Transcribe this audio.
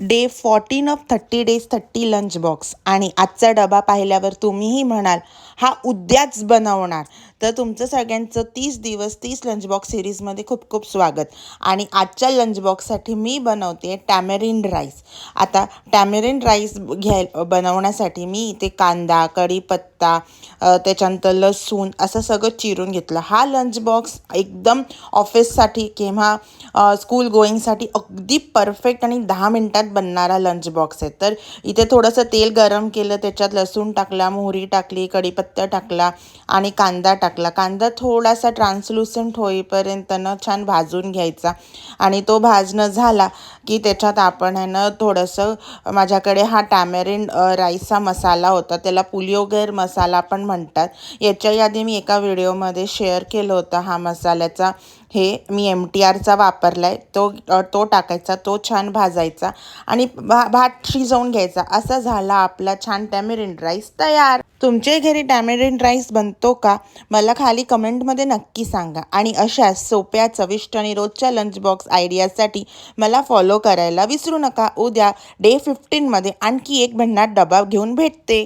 Day 14 of 30 days 30 lunch box आणि आजचा डबा पाहिल्यावर तुम्हीही म्हणाल हा उद्याच बनवणार. तर तुमचं सगळ्यांचं 30 दिवस 30 लंच बॉक्स सिरीजमध्ये खूप खूप स्वागत. आणि आजच्या लंच बॉक्ससाठी मी बनवते टॅमरिंड राईस. आता टॅमरिंड राईस बनवण्यासाठी मी इथे कांदा, कढीपत्ता, त्याच्यानंतर लसूण असं सगळं चिरून घेतलं. हा लंच बॉक्स एकदम ऑफिससाठी किंवा स्कूल गोईंगसाठी अगदी परफेक्ट आणि 10 मिनिटात बनणारा लंच बॉक्स आहे. तर इथे थोडंसं तेल गरम केलं, त्याच्यात लसूण टाकला, मोहरी टाकली, कढीपत्ता टाकला आणि कांदा टाकला. कांदा थोडासा ट्रान्सलुसंट होईपर्यंत छान भाजून घ्यायचा आणि तो भाजणं झाला की त्याच्यात आपण थोडंसं, माझ्याकडे हा टॅमरिंड राईसचा मसाला होता, त्याला पुलियोगर मसाला पण म्हणतात. याच्या आधी मी एका व्हिडिओमध्ये शेअर केलं होतं. हा मसाल्याचा हे मी MTRचा वापरला आहे. तो टाकायचा, तो छान भाजायचा आणि भात शिजवून घ्यायचा. असा झाला आपला छान टॅमरिंड राईस तयार. तुमच्या घरी टॅमरिंड राईस बनतो का? मला खाली कमेंटमध्ये नक्की सांगा. आणि अशा सोप्या, चविष्ट आणि रोजच्या लंच बॉक्स आयडियासाठी मला फॉलो करायला विसरू नका. उद्या डे 15मध्ये आणखी एक भन्नाट डबा घेऊन भेटते.